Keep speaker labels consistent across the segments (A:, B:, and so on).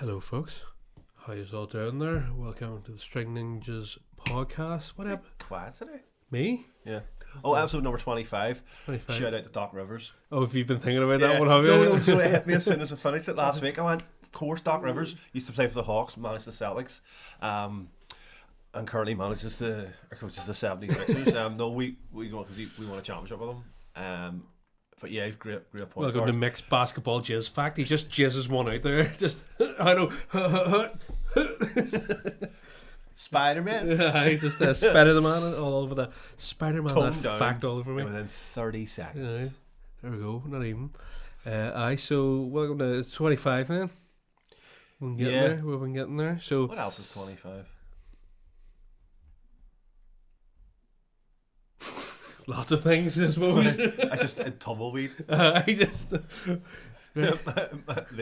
A: Hello, folks. How you all doing there? Welcome to the String Ninjas podcast. What up?
B: Quiet today.
A: Me?
B: Yeah. Oh, episode number 25.
A: 25.
B: Shout out to Doc Rivers.
A: Oh, if you've been thinking about that one, have you?
B: No, so it hit me as soon as I finished it last week. I went, of course, Doc Rivers used to play for the Hawks, managed the Celtics, and currently coaches the 76ers. No, we go because we won a championship with them. But yeah, great point.
A: Welcome to mixed basketball jizz fact. He just jizzes one out there. Just, I know.
B: Spider-Man.
A: I just Spider-Man all over the Spider-Man that
B: down
A: fact all over me.
B: Within 30 seconds.
A: Yeah, there we go. Not even. So welcome to 25 then. We've been getting there. So
B: what else is 25?
A: Lots of things, I suppose.
B: I just tumbleweed.
A: I just
B: the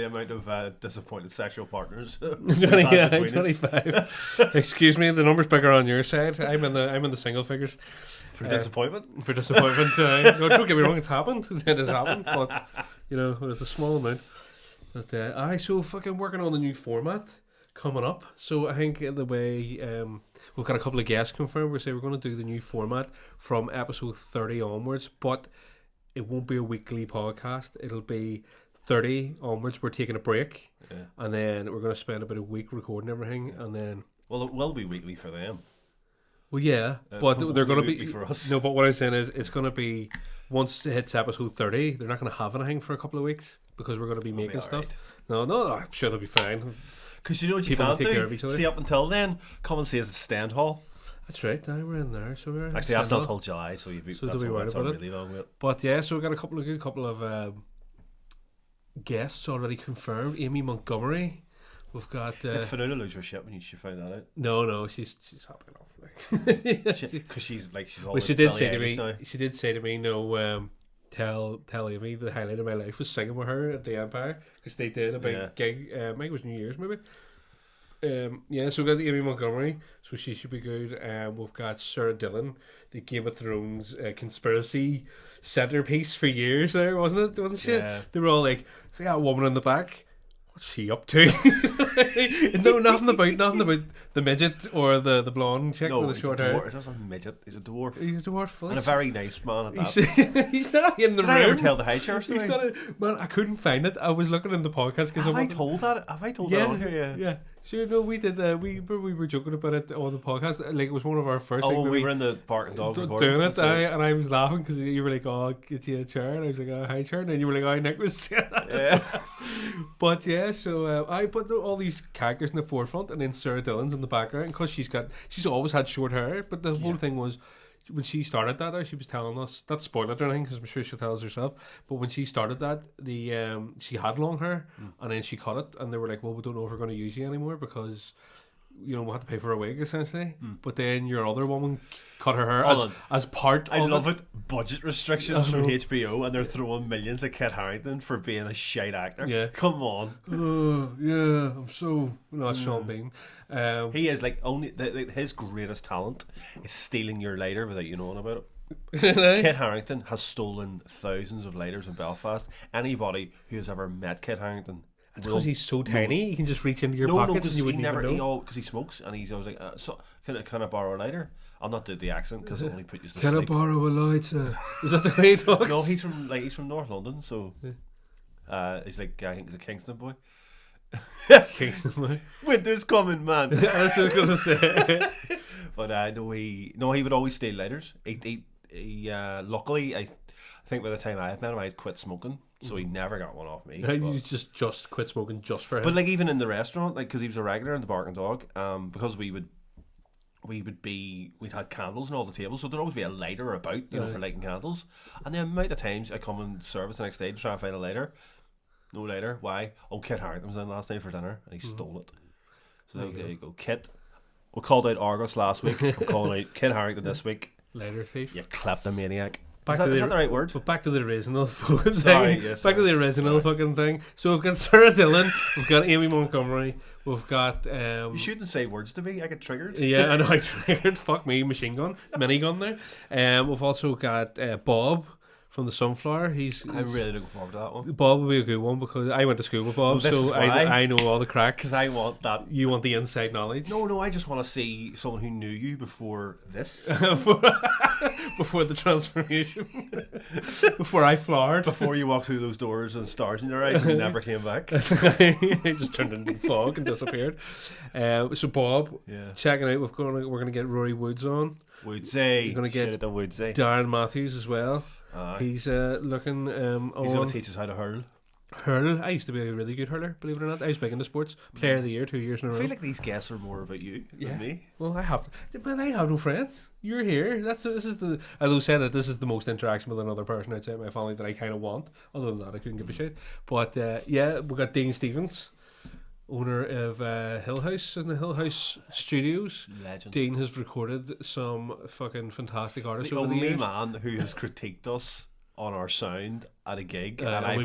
B: amount of disappointed sexual partners.
A: 25. Excuse me, the number's bigger on your side. I'm in the single figures.
B: For disappointment.
A: No, don't get me wrong, it's happened. It has happened, but it's a small amount. But so fucking working on the new format coming up. So I think the way we've got a couple of guests confirmed. We say we're going to do the new format from episode 30 onwards, but it won't be a weekly podcast. It'll be 30 onwards. We're taking a break, and then we're going to spend about a week recording everything, and then
B: it will be weekly for them.
A: Well, yeah, but they're going to be
B: for us.
A: No, but what I'm saying is it's going to be once it hits episode 30, they're not going to have anything for a couple of weeks because we're going to be making stuff. Right. No, I'm sure they'll be fine.
B: Because you know what you can't do? See, up until then, come and see us at Stand Hall.
A: That's right, we're in there. So we're
B: actually, that's not till July, so
A: don't be worried about it.
B: Really long wait.
A: But yeah, so we've got a couple of guests already confirmed. Amy Montgomery. We've got.
B: Did Fanula lose her shit when you find that out?
A: No, she's happy enough.
B: Because she's all.
A: Well, she did say to me. Now. She did say to me, no. Tell Amy the highlight of my life was singing with her at the Empire because they did a big gig. Maybe it was New Year's, maybe. So we've got Amy Montgomery, so she should be good. We've got Sarah Dillon, the Game of Thrones conspiracy centerpiece for years there, wasn't she? Yeah. They were all like, see that woman in the back? What's she up to? No, nothing about the midget or the blonde chick with the short hair.
B: It wasn't a midget. He's a dwarf.
A: He's a dwarf,
B: and a very nice man at that.
A: He's not in the room.
B: Did I ever tell the high chair story?
A: Man, I couldn't find it. I was looking in the podcast because
B: Have I told that on here?
A: Yeah. Sure, no, we did. We were joking about it on the podcast. Like it was one of our first.
B: We were in the Bark and Dog
A: doing it, and I was laughing because you were like, "Oh, get you a chair," and I was like, "Oh, high chair," and then you were like, "Oh, Nick was saying that."
B: Yeah.
A: But yeah, so I put all these characters in the forefront, and then Sarah Dillon's in the background because she's always had short hair. But the whole thing was, when she started that, she was telling us, not spoiling it or anything because I'm sure she'll tell us herself, but when she started that, she had long hair and then she cut it, and they were like, well, we don't know if we're going to use you anymore because we'll have to pay for a wig essentially. But then your other woman cut her hair as part of it.
B: I love it. Budget restrictions from HBO, and they're throwing millions at Kit Harington for being a shite actor.
A: Yeah.
B: Come on.
A: I'm so... No, it's Sean Bean.
B: He is like his greatest talent is stealing your lighter without you knowing about it. Kit Harington has stolen thousands of lighters in Belfast. Anybody who has ever met Kit Harington,
A: it's because he's so tiny, he can just reach into your pockets and you wouldn't even know.
B: Because he smokes, and he's always like, so can I borrow a lighter? I'll not do the accent because it only put you to sleep.
A: Can I borrow a lighter? Is that the way he talks?
B: No, he's from North London, so he's like, I think he's a Kingston boy.
A: Kingston boy.
B: Winter's coming, man.
A: That's what I was gonna say.
B: But he would always steal lighters. He luckily, I think by the time I had met him, I had quit smoking, so he never got one off me.
A: You just quit smoking just for him.
B: But like even in the restaurant, like because he was a regular in the Bark and Dog, because we'd had candles on all the tables, so there'd always be a lighter about, for lighting candles. And the amount of times I come and service the next day to try and find a lighter. No later. Why? Oh, Kit Harington was in last night for dinner and he stole it. So there you go. Kit. We called out Argos last week. I'm calling out Kit Harington this week.
A: Lighter thief.
B: You kleptomaniac. Is that the right word?
A: But back to the original fucking
B: thing.
A: Back to the original fucking thing. So we've got Sarah Dillon, we've got Amy Montgomery, we've got...
B: you shouldn't say words to me, I get triggered.
A: Yeah, I know, I triggered. Fuck me, machine gun, minigun there. We've also got Bob from the Sunflower.
B: I'm really looking forward to that one.
A: Bob will be a good one because I went to school with Bob, so I know all the crack.
B: Because I want that.
A: You want the inside knowledge.
B: No, I just want to see someone who knew you before this.
A: Before the transformation. Before I flowered.
B: Before you walked through those doors and stars in your eyes and never came back.
A: He just turned into fog and disappeared. So Bob, checking out, we're gonna get Rory Woods on.
B: Woodsy.
A: We're gonna get
B: Woodsy.
A: Darren Matthews as well. He's looking
B: he's going to teach us how to hurl.
A: Hurl. I used to be a really good hurler, believe it or not. I was big into sports. Player of the year 2 years in a row.
B: I feel like these guests are more about you than me.
A: Well, I have no friends. You're here. Although saying that this is the most interaction with another person outside my family that I kind of want. Other than that, I couldn't give a shit. But we got Dean Stevens, owner of Hill House in the Hill House Studios.
B: Legend.
A: Dean has recorded some fucking fantastic artists
B: the
A: over the
B: only
A: years.
B: man who has critiqued us on our sound at a gig,
A: and I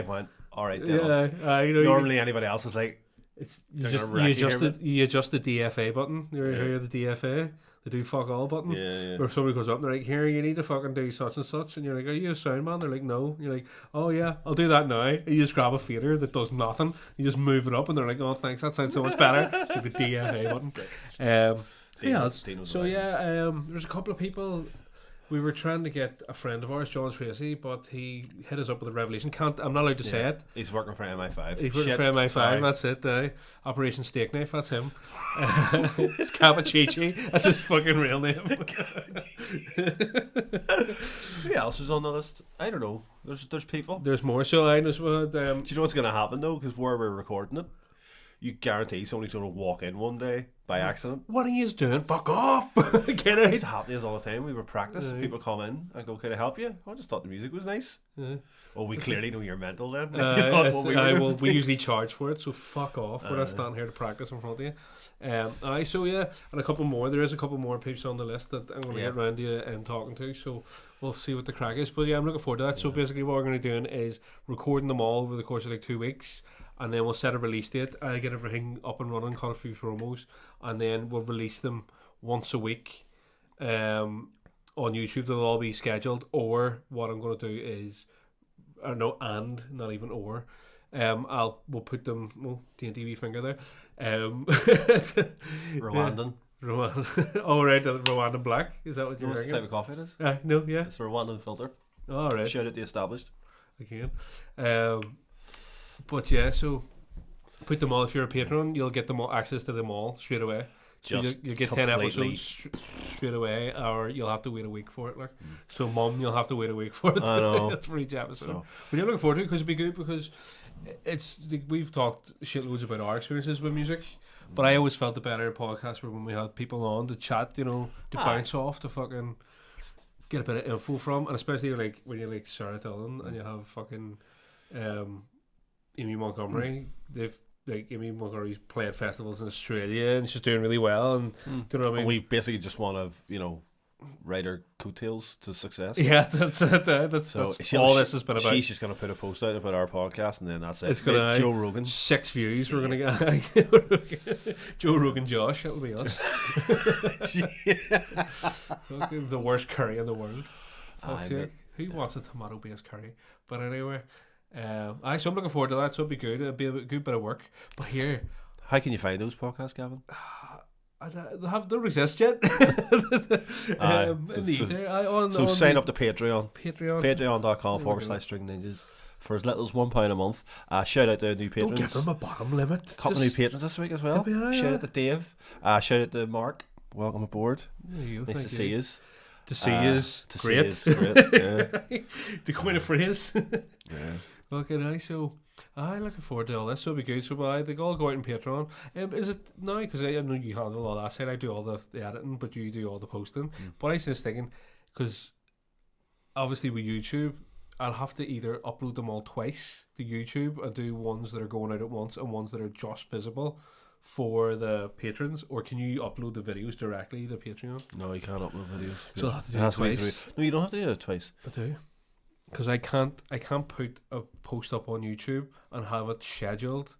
B: went, all right,
A: I know.
B: Normally anybody else is like,
A: you adjust the DFA button. You hear the DFA, the do fuck all button. Where somebody goes up and they're like, here, you need to fucking do such and such, and you're like, are you a sound man? They're like, no. You're like, oh yeah, I'll do that now. And you just grab a fader that does nothing. You just move it up, and they're like, oh thanks, that sounds so much better. So the DFA button. There's a couple of people. We were trying to get a friend of ours, John Tracy, but he hit us up with a revelation. I'm not allowed to say it.
B: He's working for MI5.
A: He's working for MI5, that's it. Operation Steak Knife, that's him. It's Capachichi, that's his fucking real name.
B: Who else was on the list? I don't know. There's people.
A: There's more. So I know. Do
B: you know what's going to happen though? Because where we're recording it, you guarantee somebody's going to walk in one day by accident.
A: What are you doing? Fuck off! Get
B: It
A: out!
B: used to happen to us all the time. We were practice. People come in and go, "Can I help you?" I just thought the music was nice. Well, we clearly know you're mental then.
A: We usually charge for it, so fuck off. We're not standing here to practice in front of you. And a couple more. There is a couple more peeps on the list that I'm going to get around to you and talking to. So we'll see what the crack is. But yeah, I'm looking forward to that. So basically, what we're going to be doing is recording them all over the course of like 2 weeks. And then we'll set a release date. I get everything up and running, cut a few promos, and then we'll release them once a week on YouTube. They'll all be scheduled. Or what I'm going to do is, not even or. We'll put them. Oh, D&D finger there.
B: Rwandan.
A: Oh right, Rwandan Black. Is that what you're
B: thinking? What type of coffee it is?
A: No, yeah.
B: It's a Rwandan filter.
A: Oh right.
B: Shout out the established.
A: Again. But yeah, so put them all. If you're a patron, you'll get them all access to them all straight away. So you'll get 10 episodes straight away, or you'll have to wait a week for it. So, Mum, you'll have to wait a week for it. I know. For each episode. So. But you're looking forward to it because it'd be good because we've talked shitloads about our experiences with music, but I always felt the better podcasts were when we had people on to chat, to bounce off, to fucking get a bit of info from, and especially like when you're like Sarah Dillon and you have fucking Amy Montgomery. Amy Montgomery's played festivals in Australia and she's doing really well. And do you know what I mean?
B: We basically just want to, ride her coattails to success.
A: Yeah, that's all this has been about.
B: She's just going to put a post out about our podcast and then that's it.
A: It's going to
B: Joe Rogan.
A: 6 views we're going to get. Joe Rogan Josh, that'll be us. The worst curry in the world. Fuck's sake. Who wants a tomato-based curry? But anyway... so I'm looking forward to that. So it'll be good. It'll be a good bit of work. But here,
B: how can you find those podcasts, Gavin?
A: They don't exist yet.
B: So sign up to Patreon.
A: Patreon.com
B: /String Ninjas for as little as £1 a month. Shout out to new patrons.
A: Don't give them a bottom limit.
B: Couple new patrons this week as well. Shout out to Dave. Shout out to Mark. Welcome aboard. Nice to see you.
A: To see is great. The Queen of Phrase. Okay, nice. So I'm looking forward to all this. So it'll be good. So they all go out on Patreon. Is it now? Because I know you handle all that side. I do all the editing, but you do all the posting. But I was just thinking, because obviously with YouTube, I'll have to either upload them all twice to YouTube and do ones that are going out at once and ones that are just visible for the patrons, or can you upload the videos directly to Patreon?
B: No, you can't upload videos.
A: So I'll have to do it twice.
B: No, you don't have to do it twice.
A: I do. Because I can't put a post up on YouTube and have it scheduled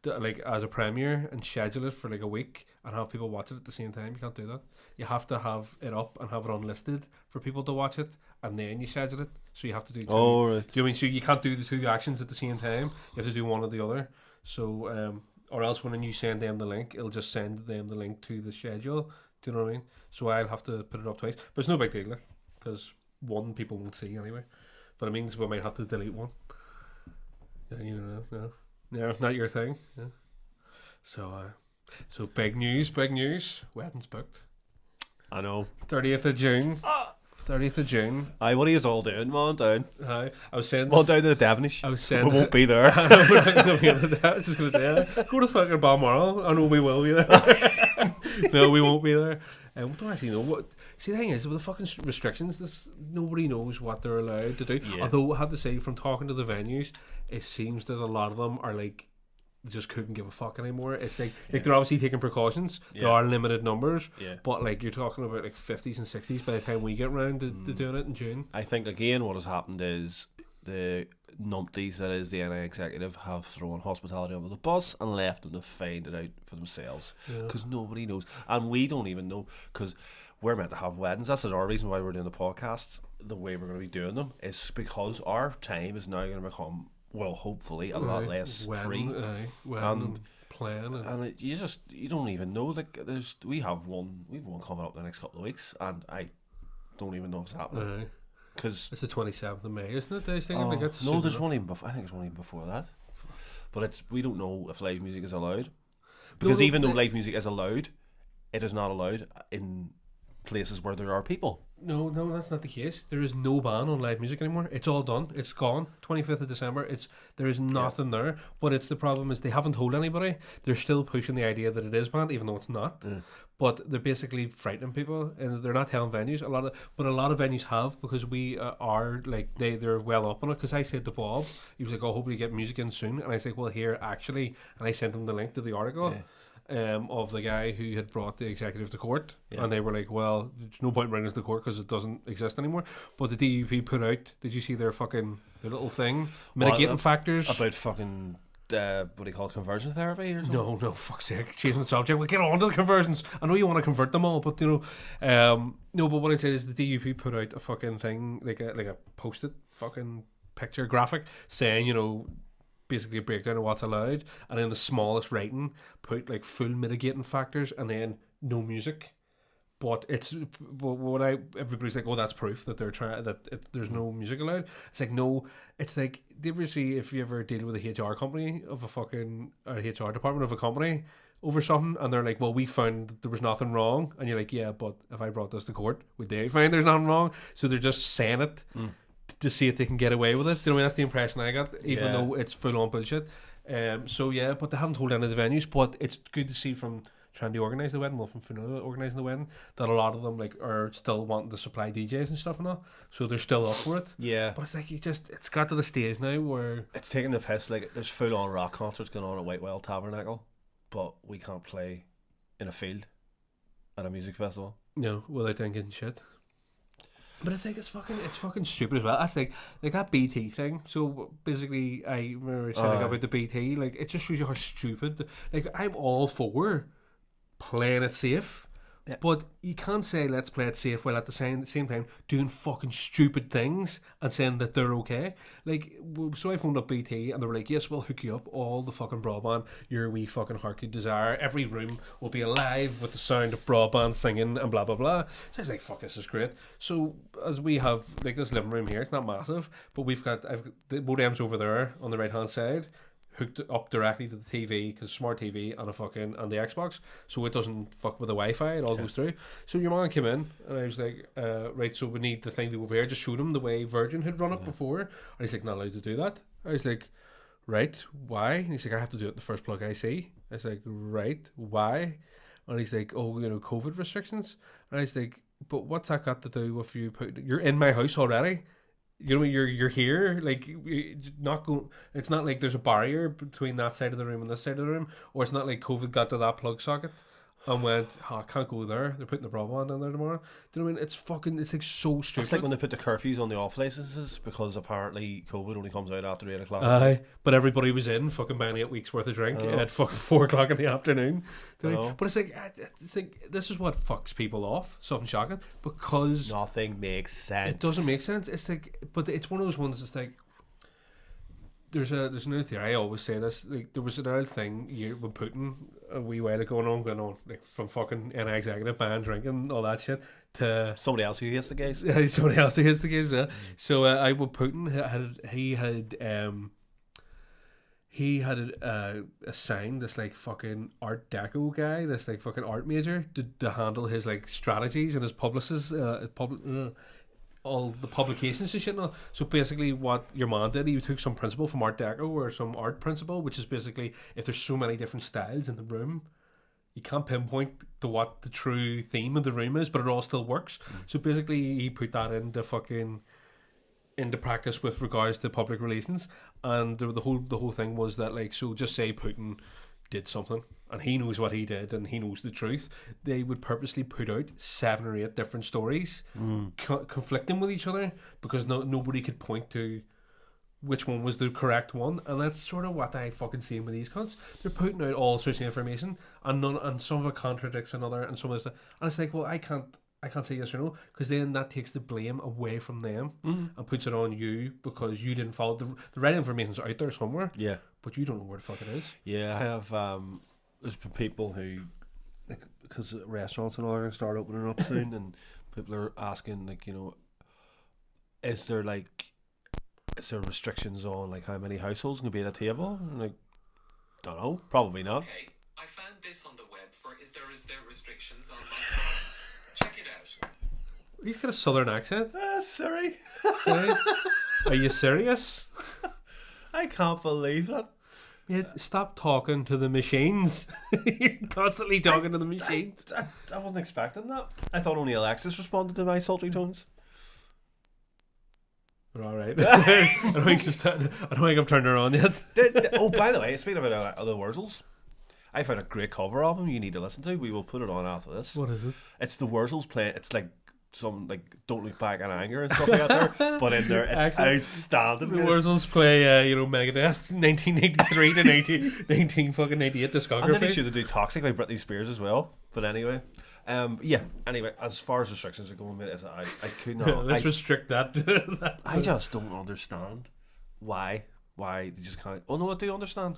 A: like as a premiere and schedule it for like a week and have people watch it at the same time. You can't do that. You have to have it up and have it unlisted for people to watch it, and then you schedule it. So you have to do two.
B: Oh, right.
A: Do you know what I mean? So you can't do the two actions at the same time. You have to do one or the other. So or else when you send them the link, it'll just send them the link to the schedule. Do you know what I mean? So I'll have to put it up twice, but it's no big deal because one people won't see anyway. But it means we might have to delete one. Yeah, you know, no, not your thing. Yeah. So big news. Wedding's booked.
B: I know.
A: 30th of June. 30th of June.
B: Aye, what are you all doing? Man down.
A: Aye, I was saying.
B: Well, down to the Devonish.
A: I was saying.
B: We won't be there.
A: I know, we're not going to be there. I was just going to say, go to fucking Balmoral. I know we will be there. No, we won't be there. We don't actually know what. See, the thing is, with the fucking restrictions, nobody knows what they're allowed to do.
B: Yeah.
A: Although I have to say, from talking to the venues, it seems that a lot of them are like, they just couldn't give a fuck anymore. It's like they're obviously taking precautions.
B: Yeah.
A: There are limited numbers,
B: Yeah.
A: but like you're talking about like 50s and 60s by the time we get round to doing it in June.
B: I think again what has happened is the numpties, that is the NI executive, have thrown hospitality under the bus and left them to find it out for themselves because nobody knows, and we don't even know because we're meant to have weddings. That's our reason why we're doing the podcasts the way we're going to be doing them, is because our time is now going to become, well, hopefully a lot less free
A: and plan
B: and you don't even know. Like we have one coming up in the next couple of weeks, and I don't even know if it's happening. Because
A: it's the 27th of May, isn't it? I was thinking,
B: no, there's one even before. I think there's one even before that. But we don't know if live music is allowed, because even though live music is allowed, it is not allowed in places where there are people.
A: No, that's not the case. There is no ban on live music anymore. It's all done. It's gone. 25th of December. There is nothing there. But it's the problem is they haven't told anybody. They're still pushing the idea that it is banned, even though it's not. But they're basically frightening people, and they're not telling venues. A lot of venues have, because we are like they're well up on it. Because I said to Bob, he was like, "Oh, hopefully get music in soon," and I said, "Well, here actually," and I sent him the link to the article. Yeah. Of the guy who had brought the executive to court, and they were like, well, there's no point in bringing us to court because it doesn't exist anymore. But the DUP put out, did you see their little thing, mitigating factors
B: about fucking what do you call it, conversion therapy or something?
A: No, fuck's sake, chasing the subject. We'll get on to the conversions. I know you want to convert them all, but no, but what I said is the DUP put out a fucking thing, like a post-it fucking picture graphic saying, basically a breakdown of what's allowed, and then the smallest writing put like full mitigating factors and then no music. But everybody's like, oh, that's proof that they're trying there's no music allowed. It's like, no, it's like, do you ever see, if you ever deal with a HR company of a fucking HR department of a company over something, and they're like, well, we found that there was nothing wrong, and you're like, yeah, but if I brought this to court, would they find there's nothing wrong? So they're just saying it to see if they can get away with it. You know, that's the impression I got, even though it's full on bullshit. But they haven't told any of the venues. But it's good to see from trying to organise the wedding, from Fionnuala organising the wedding, that a lot of them are still wanting to supply DJs and stuff and all. So they're still up for it. Yeah. But it's like it's got to the stage now where
B: it's taking the piss. Like, there's full on rock concerts going on at Whitewell Tabernacle, but we can't play in a field at a music festival.
A: No, without them getting shit. But it's like, it's fucking stupid as well. That's like that BT thing. So basically, I remember saying about the BT, like, it just shows you how stupid. Like, I'm all for playing it safe, but you can't say let's play it safe while at the same time doing fucking stupid things and saying that they're okay. Like, so I phoned up BT and they were like, yes, we'll hook you up all the fucking broadband your wee fucking heart could desire. Every room will be alive with the sound of broadband singing and blah blah blah. So I was like, fuck, this is great. So as we have like this living room here, it's not massive, but I've got the modems over there on the right hand side, hooked up directly to the TV, because smart TV and the Xbox, so it doesn't fuck with the Wi-Fi. It all goes through. So your man came in and I was like, right, so we need the thing to go over here. Just showed him the way Virgin had run it before, and he's like, not allowed to do that. I was like, right, why? And he's like, I have to do it the first plug I see. I was like, right, why? And he's like, oh, COVID restrictions. And I was like, but what's that got to do with you're in my house already? You're here, like, not going. It's not like there's a barrier between that side of the room and this side of the room, or it's not like COVID got to that plug socket. and went, oh, I can't go there. They're putting the Broadband in there tomorrow. Do you know what I mean? It's like so stupid.
B: It's like when they put the curfews on the off licenses because apparently COVID only comes out after 8 o'clock.
A: Aye, but everybody was in fucking buying 8 weeks worth of drink at fucking 4 o'clock in the afternoon. But it's like this is what fucks people off. Something shocking because
B: nothing makes sense.
A: It doesn't make sense. It's like, but it's one of those ones. It's like. There's another theory. I always say this. Like there was an old thing with Putin a wee while ago going on, like from fucking an executive ban drinking all that shit to
B: somebody else who hates the gays.
A: Somebody else who hates the gays. Yeah. So I with Putin he had assigned this like fucking Art Deco guy, this like fucking art major to handle his like strategies and his publicists, all the publications and shit and all. So basically what your man did, he took some principle from Art Deco or some art principle, which is basically if there's so many different styles in the room, you can't pinpoint to what the true theme of the room is, but it all still works. So basically he put that into practice with regards to public relations, and the whole thing was that like, so just say Putin did something and he knows what he did and he knows the truth, they would purposely put out 7 or 8 different stories conflicting with each other because nobody could point to which one was the correct one. And that's sort of what I fucking see with these cunts. They're putting out all sorts of information and some of it contradicts another and some of it stuff, and it's like, well, I can't say yes or no, because then that takes the blame away from them and puts it on you because you didn't follow the right information's out there somewhere. Yeah, but you don't know where the fuck it is.
B: Yeah, I have. There's been people who, like, because restaurants and all are going to start opening up soon, and people are asking, like, you know, is there restrictions on like how many households can be at a table? And like, don't know, probably not.
C: Okay, I found this on the web for is there restrictions on my check it out.
A: He's got a southern accent.
B: Sorry.
A: Are you serious?
B: I can't believe that.
A: Yeah, stop talking to the machines. You're constantly talking to the machines.
B: I wasn't expecting that. I thought only Alexis responded to my sultry tones.
A: We're all right. I don't think I've turned her on yet.
B: Oh, by the way, speaking about the Wurzels, I found a great cover of them you need to listen to. We will put it on after this.
A: What is it?
B: It's the Wurzels playing. It's like some like Don't Look Back in Anger and stuff like that there. But in there, it's outstanding.
A: The Wurzels play, Megadeth 1983 to 1998 discography.
B: And then they should do Toxic by Britney Spears as well. But anyway, Anyway, as far as restrictions are going, mate, I could not.
A: Let's restrict that.
B: I just don't understand why they just can't. Oh no, I do understand,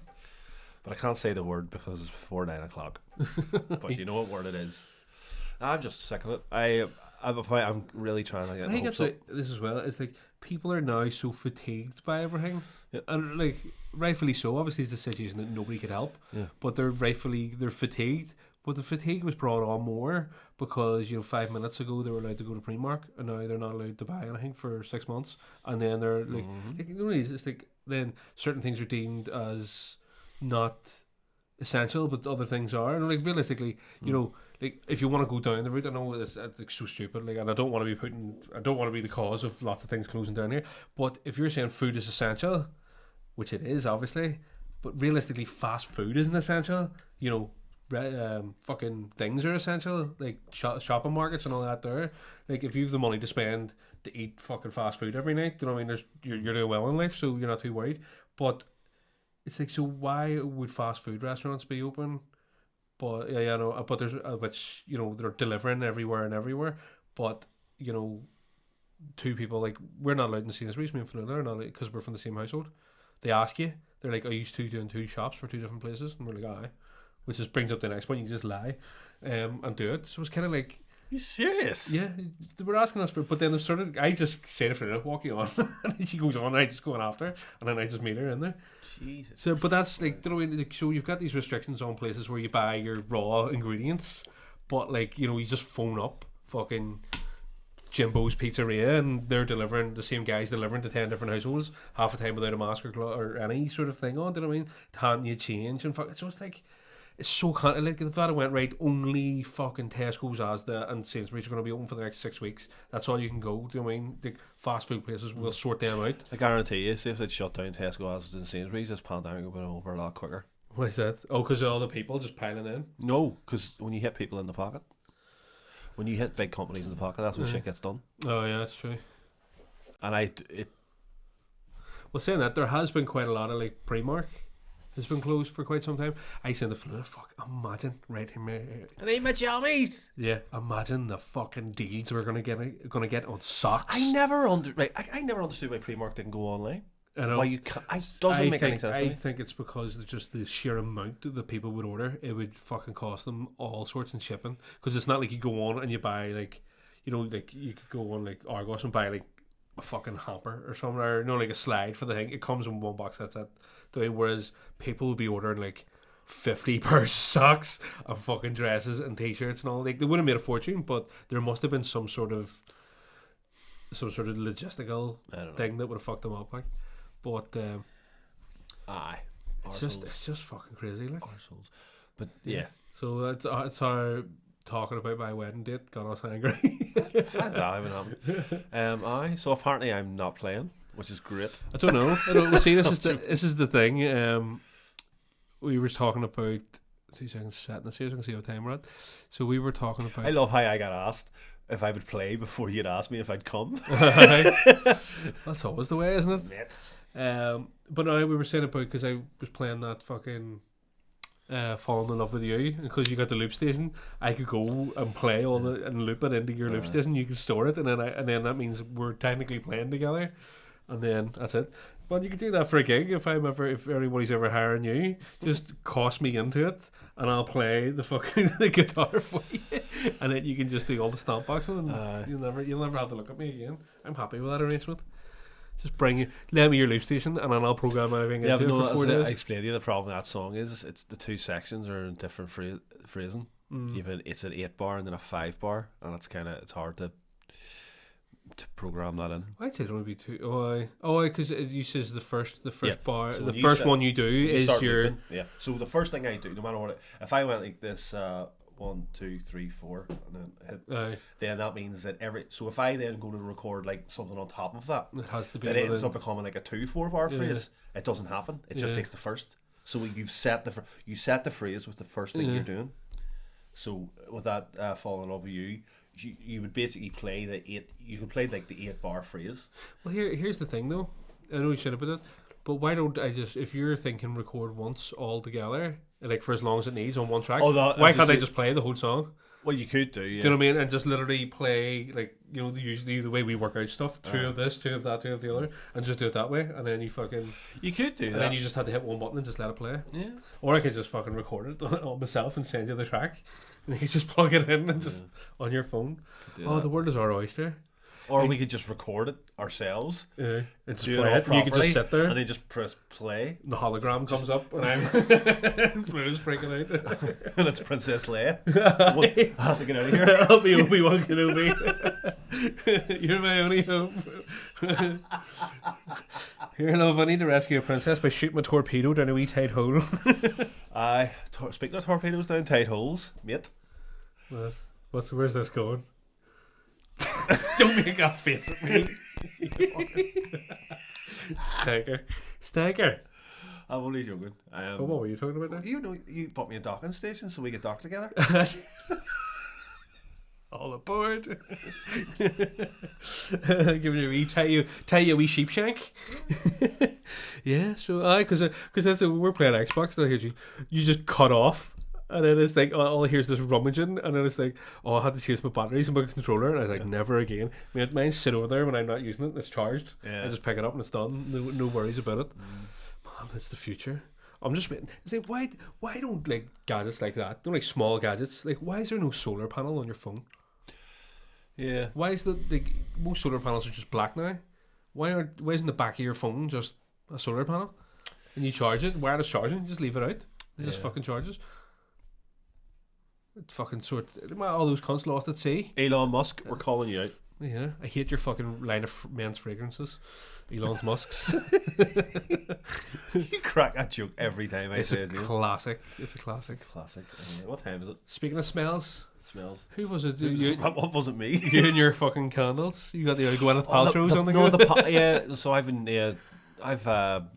B: but I can't say the word because it's before 9 o'clock. But you know what word it is. I'm just sick of it. I'm really trying to get.
A: I think that's this as well. It's like people are now so fatigued by everything, and like rightfully so. Obviously, it's a situation that nobody could help. Yeah. But they're fatigued. But the fatigue was brought on more because 5 minutes ago they were allowed to go to Premark, and now they're not allowed to buy anything for 6 months. And then they're like, it's like then certain things are deemed as not essential, but other things are. And like realistically, like if you want to go down the route, I know it's so stupid, like, and I don't want to be the cause of lots of things closing down here. But if you're saying food is essential, which it is obviously, but realistically, fast food isn't essential. Fucking things are essential, like shopping markets and all that. There, like if you've the money to spend to eat fucking fast food every night, you know what I mean? You're doing well in life, so you're not too worried. But it's like, so why would fast food restaurants be open? But but there's which they're delivering everywhere. But two people, like, we're not allowed in Sainsbury's, me and Fanula are not, because we're from the same household. They ask you, they're like, are you two doing 2 shops for 2 different places? And we're like, aye. Which just brings up the next point. You can just lie and do it. So it's kind of like,
B: you serious?
A: Yeah, they were asking us for, but then they started. I just say to Frida, walk you on, and then she goes on, and I just go on after, and then I just meet her in there.
B: Jesus.
A: So, but that's like, so you've got these restrictions on places where you buy your raw ingredients, but like you just phone up fucking Jimbo's Pizzeria, and they're delivering, the same guys delivering to 10 different households half the time without a mask or any sort of thing on. Do you know what I mean? Handing you change and fuck. So it's like. It's so like the thought went right. Only fucking Tesco's, Asda, and Sainsbury's are going to be open for the next 6 weeks. That's all you can go. Do you know what I mean? The fast food places will sort them out.
B: I guarantee you, if they'd shut down Tesco, Asda, and Sainsbury's, this pandemic would have been over a lot quicker.
A: Why is that? Oh, because of all the people just piling in.
B: No, because when you hit people in the pocket, when you hit big companies in the pocket, that's when shit gets done.
A: Oh yeah, that's true.
B: And
A: Well, saying that, there has been quite a lot of like Premark has been closed for quite some time. I said the floor, fuck, imagine right here.
B: I need my jammies.
A: Yeah, imagine the fucking deals we're gonna get on socks.
B: I never understood why Premark didn't go online.
A: I know.
B: Why you can't, doesn't make any sense to
A: I
B: me.
A: think it's because just the sheer amount that people would order, it would fucking cost them all sorts in shipping. Because it's not like you go on and you buy like, you know, like you could go on like Argos and buy like a fucking hamper or something, or like a slide for the thing. It comes in one box, that's it. Whereas people would be ordering like 50 pairs of socks and fucking dresses and t-shirts and all. Like they would have made a fortune, but there must have been some sort of logistical thing that would have fucked them up. Like, but
B: aye,
A: it's just fucking crazy. Like,
B: arseholes. But yeah,
A: so that's our talking about my wedding date got us angry.
B: Aye. So apparently I'm not playing, which is great.
A: I don't know. Well, see, this is the thing. We were talking about 2 seconds setting this here so I can see what time we're at. So we were talking about.
B: I love how I got asked if I would play before you'd asked me if I'd come.
A: That's always the way, isn't it? But no, we were saying about because I was playing that fucking. Falling in love with you, and because you got the loop station, I could go and play all the and loop it into your loop station. You can store it, and then that means we're technically playing together, and then that's it. But you could do that for a gig if anybody's ever hiring you, just cost me into it, and I'll play the fucking the guitar for you, and then you can just do all the stomp boxing, and you'll never have to look at me again. I'm happy with that arrangement. Just let me your loop station, and then I'll program everything into it for 4 days.
B: I explained to you the problem with that song is it's the two sections are in different phrasing. Even it's an 8-bar and then a 5-bar, and it's hard to program that in.
A: Why did it only be 2? Because it uses the first bar.
B: So
A: the first one you do is your
B: looping. So the first thing I do, no matter what, if I went like this. 1, 2, 3, 4, and then hit. Then that means that so if I then go to record like something on top of that,
A: it has to be.
B: Then it ends up becoming like a 2-4 bar phrase. It doesn't happen. It just takes the first. So you set the phrase with the first thing you're doing. So with that fall in love with you would basically play the 8. You could play like the 8-bar phrase.
A: Well, here's the thing though. I know we should have put it, but why don't I just, if you're thinking record once all together, like for as long as it needs on one track, why can't I just play the whole song?
B: Well, you could do, yeah.
A: Do you know what I mean? And just literally play, like, you know, usually the way we work out stuff, 2 of this, 2 of that, 2 of the other, and just do it that way, and then you could do that. And then you just had to hit one button and just let it play.
B: Yeah.
A: Or I could just fucking record it on myself and send you the track, and you could just plug it in and just on your phone. The world is our oyster.
B: Or we could just record it ourselves.
A: Yeah. And just play it, and you could just sit there.
B: And then just press play.
A: The hologram comes up, and I'm Flu's freaking out.
B: And it's Princess Leia. I have to get out of here.
A: I'll be Obi-Wan Kenobi. You're my only hope. Here, love, I need to rescue a princess by shooting a torpedo down a wee tight hole.
B: Speaking of torpedoes down tight holes, mate.
A: Where's this going? Don't make that face at me. Stagger.
B: I'm only joking.
A: What were you talking about now?
B: You know, you bought me a docking station so we could dock together.
A: All aboard. Giving you a wee tie you a wee sheep shank. Yeah, so because that's we're playing Xbox. I hear you just cut off. And then it's like, all I hear is this rummaging, and then it's like, I had to change my batteries in my controller, and I was like, never again. Mine sit over there when I'm not using it, and it's charged. Yeah. I just pick it up and it's done. No worries about it. Man, it's the future. I'm just it's like, why don't like gadgets like that? Don't like small gadgets. Like, why is there no solar panel on your phone?
B: Yeah.
A: Why is most solar panels are just black now? Why isn't the back of your phone just a solar panel? And you charge it, wireless charging, you just leave it out. It just fucking charges. Fucking all those cunts lost at sea.
B: Elon Musk, we're calling you out.
A: Yeah, I hate your fucking line of men's fragrances. Elon Musk's.
B: You crack that joke every time I say it.
A: Classic. It's a classic.
B: What time is it?
A: Speaking of smells. Who was it?
B: What wasn't me?
A: You and your fucking candles. You got the Gwyneth Paltrow's on the go.
B: So I've had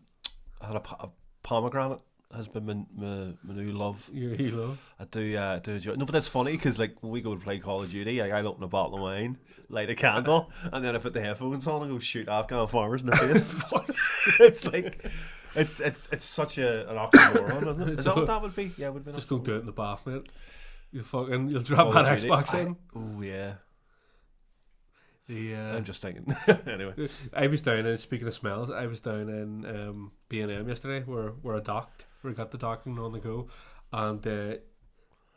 B: a pomegranate has been my new love.
A: Your hero.
B: I do enjoy. No, but that's funny because like when we go to play Call of Duty, like I'll open a bottle of wine, light a candle, and then I put the headphones on and go shoot Afghan farmers in the face. It's like it's such an oxymoron, isn't it? Is that what that would be? Yeah, it would be.
A: Just don't do it in the bath, mate. You'll drop that Xbox in.
B: Oh yeah.
A: The,
B: I'm just thinking. Anyway,
A: I was down in, speaking of smells, I was down in B&M yesterday where I docked, where I got the docking on the go, and you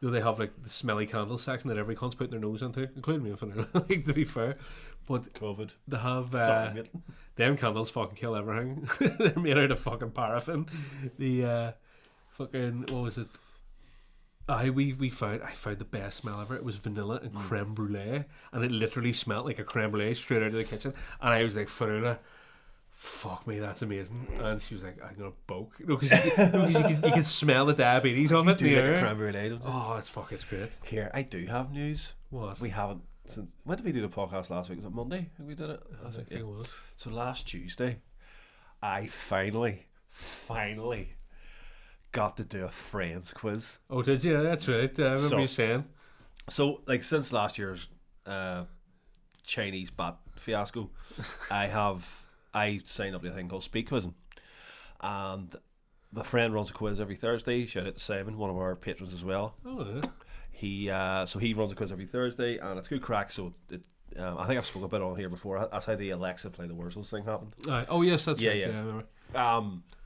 A: know, they have like the smelly candle section that every cunt's putting their nose into, including me and Vanilla, like, to be fair. But
B: COVID.
A: They have
B: Sorry, mate.
A: them candles fucking kill everything. They're made out of fucking paraffin. The fucking, what was it? I found the best smell ever. It was vanilla and creme brulee, and it literally smelled like a creme brulee straight out of the kitchen. And I was like, Faruna, fuck me, that's amazing. And she was like, I'm gonna boke. No, because you can smell the diabetes of it in the air.
B: Creme brulee, don't you?
A: Oh, it's great.
B: Here, I do have news.
A: What?
B: We haven't since. When did we do the podcast last week? Was it Monday? We did it.
A: I think it was.
B: So last Tuesday, I finally got to do a Friends quiz.
A: Oh, did you? That's right. I remember you saying.
B: So, like, since last year's Chinese bat fiasco, I signed up to a thing called Speed Quizzing, and my friend runs a quiz every Thursday. Shout out to Simon, one of our patrons as well.
A: Oh, yeah.
B: He runs a quiz every Thursday, and it's good crack. So I think I've spoken a bit on here before. That's how the Alexa play the Wurzels thing happened.
A: Oh yes, that's right.
B: Yeah.
A: I remember.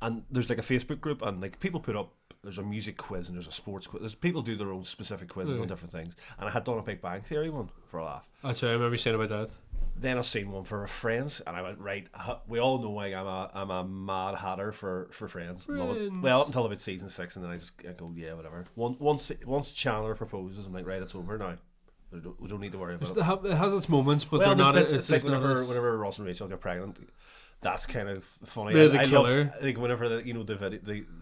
B: And there's like a Facebook group, and like people put up, there's a music quiz and there's a sports quiz. There's people do their own specific quizzes on different things. And I had done a Big Bang Theory one for a laugh.
A: That's right. I remember you saying about that.
B: Then I seen one for Friends, and I went, right. We all know I'm a mad hatter for Friends. Love it. Well, until about season 6, and then I go, yeah, whatever. Once Chandler proposes, I'm like, right, it's over now. We don't need to worry about it.
A: It has its moments, but
B: well,
A: they're not.
B: It's like whenever Ross and Rachel get pregnant. That's kind of funny.
A: The killer.
B: I think whenever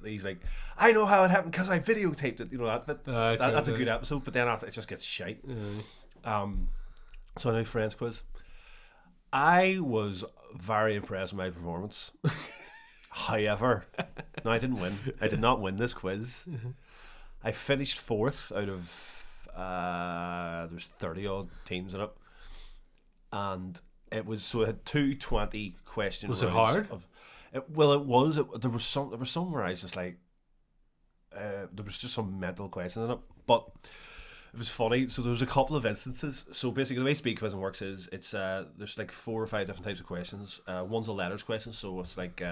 B: he's like, I know how it happened because I videotaped it. You know that. But that's a good episode. But then after it just gets shite. So I know Friends quiz. I was very impressed with my performance. However, no, I didn't win. I did not win this quiz. I finished 4th out of there's 30 odd teams in it, and it had 220 questions.
A: Was it hard?
B: It was. There was some where I was just like, there was just some mental questions in it, but it was funny. So there was a couple of instances. So basically, the way Speed Quizzing works is there's like 4 or 5 different types of questions. One's a letters question, so it's like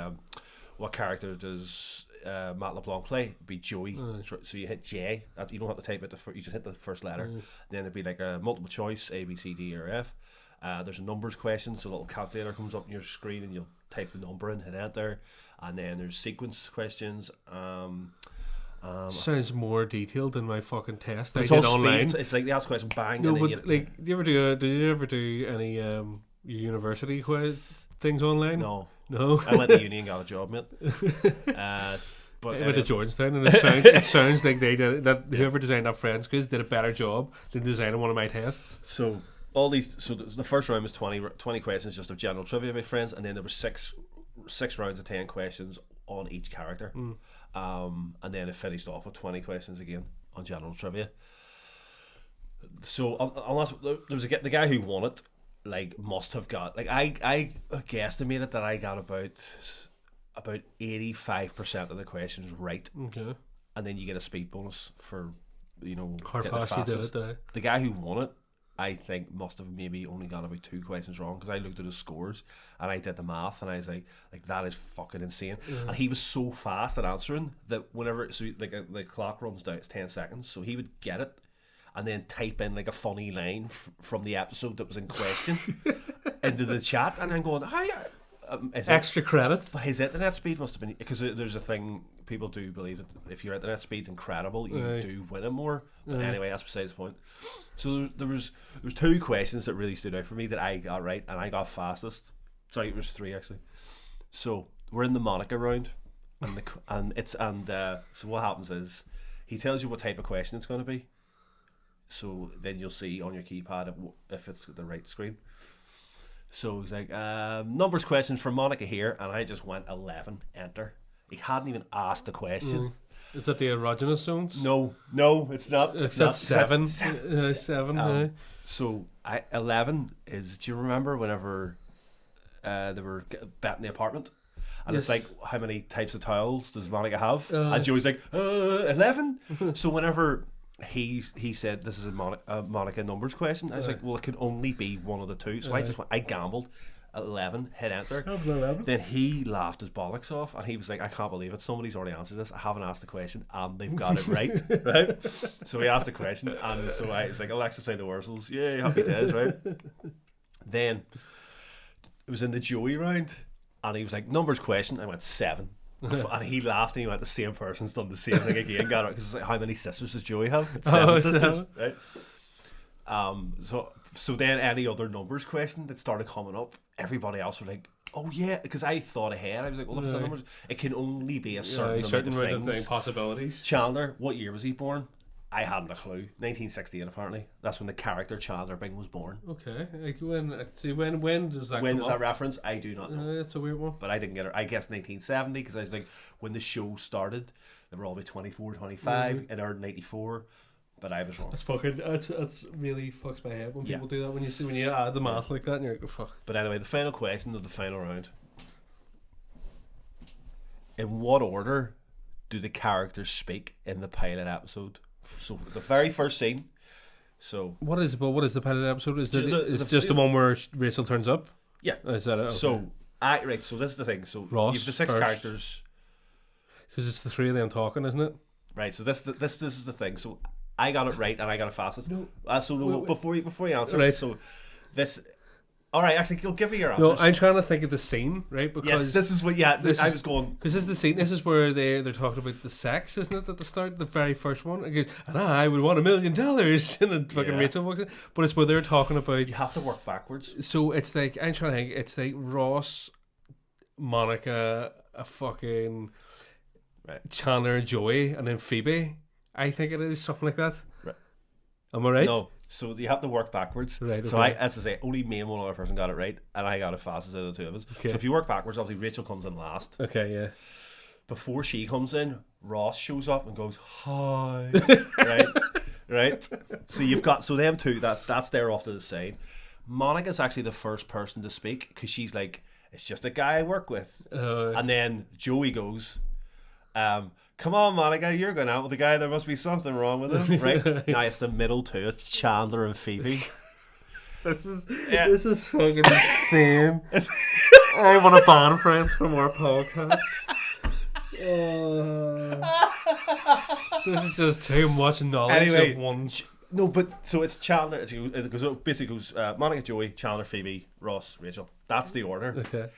B: what character does Matt LeBlanc play? It'd be Joey. So you hit J. You don't have to type it. You just hit the first letter. Then it'd be like a multiple choice, A, B, C, D, or F. There's a numbers question, so a little calculator comes up on your screen and you'll type the number in, hit enter. And then there's sequence questions.
A: Sounds more detailed than my fucking test I
B: it's
A: did
B: all
A: online.
B: Speed. It's like they ask question, bang.
A: No,
B: and then
A: but like, do you ever do any your university things online?
B: No.
A: I
B: went to uni and got a job, mate.
A: But I went to Georgetown, and it sounds like they did that. Whoever designed that Friends quiz did a better job than designing one of my tests.
B: So all these, so the first round was 20 questions just of general trivia about Friends, and then there were six rounds of 10 questions on each character, and then it finished off with 20 questions again on general trivia. So unless there was the guy who won it, like, must have got, like, I guesstimated that I got about 85% of the questions right.
A: Okay.
B: And then you get a speed bonus for,
A: how fast you did it.
B: The guy who won it, I think, must have maybe only got about 2 questions wrong, because I looked at his scores and I did the math and I was like that is fucking insane. And he was so fast at answering that whenever, so like the clock runs down, it's 10 seconds, so he would get it and then type in like a funny line from the episode that was in question into the chat, and I'm going, how
A: extra credit.
B: But his internet speed must have been, because there's a thing, people do believe that if your internet speed's incredible, you do win it more. But anyway, that's besides the point. So there was 2 questions that really stood out for me that I got right, and I got fastest. Sorry, it was 3 actually. So we're in the Monica round, so what happens is he tells you what type of question it's going to be. So then you'll see on your keypad if it's the right screen. So he's like, numbers question for Monica here, and I just went 11, enter. He hadn't even asked the question.
A: Is that the erogenous zones?
B: No, it's not.
A: It's
B: not.
A: not 7.
B: Seven.
A: 7.
B: So 11 is. Do you remember whenever they were betting the apartment? And it's like, how many types of towels does Monica have? And Joey's like, 11. So whenever he said this is a Monica numbers question, I was like, well, it can only be one of the two. So I gambled 11, hit enter. Then he laughed his bollocks off, and he was like, I can't believe it. Somebody's already answered this. I haven't asked the question, and they've got it right. Right? So he asked the question, and so I was like, Alexa, play the Wurzels. Yeah, happy days, right? Then it was in the Joey round. And he was like, numbers question. I went 7. And he laughed and he went, the same person's done the same thing again. Got it. Because it's like, how many sisters does Joey have? It's 7 sisters. Right? So then any other numbers question that started coming up, everybody else were like, oh yeah. Because I thought ahead. I was like, well, if it's numbers, it can only be a certain amount of things.
A: Possibilities.
B: Chandler, what year was he born? I hadn't a clue. 1968 apparently. That's when the character Chandler Bing was born.
A: Okay. Like when does that
B: When
A: come
B: does
A: up?
B: that reference? I do not know.
A: That's a weird one.
B: But I didn't get it. I guess 1970 because I was like, when the show started, they were all about 24, 25 in our 94. But I was wrong.
A: That's really fucks my head when people do that. When you add the math like that, and you're like, oh, fuck.
B: But anyway, the final question of the final round. In what order do the characters speak in the pilot episode? So the very first scene. So
A: what is the pilot episode? Is
B: the
A: just the one where Rachel turns up?
B: Yeah.
A: Is that it? Okay.
B: So so this is the thing. So
A: Ross
B: you've the 6
A: first.
B: characters.
A: Because it's the 3 of them talking, isn't it?
B: Right. So this is the thing. So I got it right and I got it fastest.
A: No.
B: Wait. Before you answer.
A: Right.
B: So this. All right, actually, you'll give me your
A: No,
B: answers.
A: I'm trying to think of the scene, right? Because
B: yes, this is what. Yeah, I was going
A: because this is the scene. This is where they're talking about the sex, isn't it? At the start, the very first one. It goes, and I would want $1 million, and then fucking Rachel walks in. But it's where they're talking about.
B: You have to work backwards.
A: So it's like I'm trying to think. It's like Ross, Monica, a fucking Chandler, and Joey, and then Phoebe. I think it is something like that.
B: Right.
A: Am I right?
B: No. So you have to work backwards.
A: Right, okay.
B: So as I say, only me and one other person got it right, and I got it fastest out of the two of us.
A: Okay.
B: So if you work backwards, obviously Rachel comes in last.
A: Okay, yeah.
B: Before she comes in, Ross shows up and goes, hi. right. So them two, that's there off to the side. Monica's actually the first person to speak because she's like, it's just a guy I work with. And then Joey goes, come on, Monica, you're going out with the guy. There must be something wrong with him, right? Now it's the middle two. It's Chandler and Phoebe.
A: This is fucking insane. I want to ban friends from our podcasts. This is just too much knowledge of one.
B: No, but so it's Chandler. It basically goes Monica, Joey, Chandler, Phoebe, Ross, Rachel. That's the order.
A: Okay.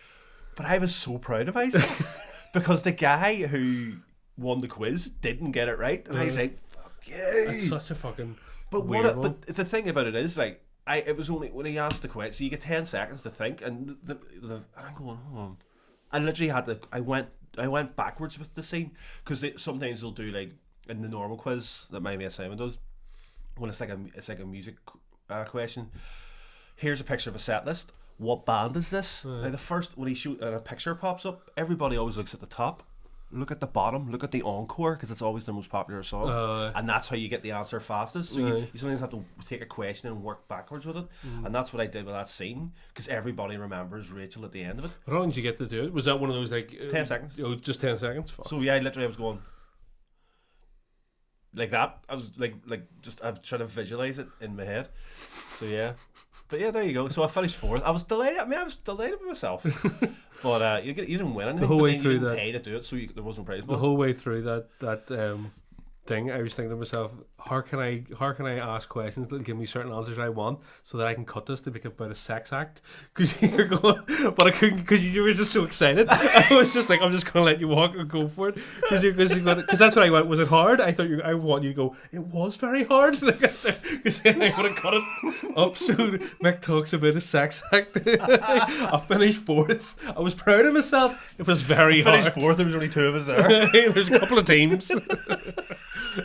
B: But I was so proud of myself because the guy who won the quiz didn't get it right, and I was like, "Fuck you!"
A: That's such a fucking.
B: But
A: weird
B: but the thing about it is, like, it was only when he asked the question, so you get 10 seconds to think, and I'm going, hold on. I literally had to. I went backwards with the scene because sometimes they'll do like in the normal quiz that my mate Simon does when it's like a music question. Here's a picture of a set list. What band is this? Like the first when he shoot and a picture pops up, everybody always looks at the top. Look at the bottom, look at the encore because it's always the most popular song, and that's how you get the answer fastest. So you sometimes have to take a question and work backwards with it, and that's what I did with that scene because everybody remembers Rachel at the end of it.
A: How long did you get to do it? Was that one of those like
B: it's 10 seconds?
A: Oh, just 10 seconds. Fuck.
B: So yeah, I was going like that. I was like just I've tried to visualize it in my head. So yeah. But yeah, there you go. So I finished 4th. I was delighted. I was delighted with myself. But you didn't win anything.
A: The whole way through
B: you didn't
A: that,
B: pay to do it, so there wasn't prize.
A: The whole way through that thing, I was thinking to myself, how can I ask questions that give me certain answers I want, so that I can cut this to make it about a sex act? Because you're going, but I couldn't because you were just so excited. I was just like, I'm just gonna let you walk and go for it because that's what I went. Was it hard? I thought I want you to go. It was very hard because then I would have cut it up. So Mick talks about a sex act. I finished 4th. I was proud of myself. It was very hard.
B: Finished 4th. There was only 2 of us there.
A: There's a couple of teams.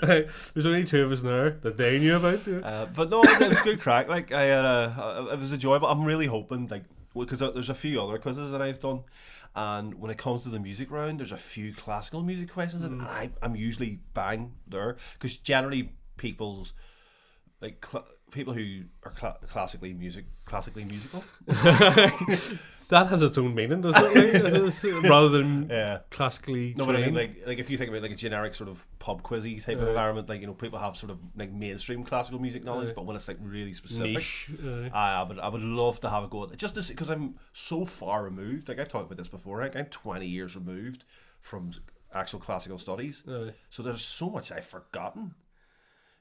A: There's only 2 of us there that they knew about.
B: But no, it was good crack. Like I had it was enjoyable. I'm really hoping, like, because there's a few other quizzes that I've done, And when it comes to the music round, there's a few classical music questions, and I'm usually bang there because generally people's like people who are classically musical.
A: That has its own meaning, doesn't it? Rather than classically.
B: No, but I mean, like if you think about like a generic sort of pub quizzy type of environment, like people have sort of like mainstream classical music knowledge, but when it's like really specific,
A: niche,
B: I would love to have a go at it. Just because I'm so far removed. Like I've talked about this before. Like I'm 20 years removed from actual classical studies, so there's so much I've forgotten.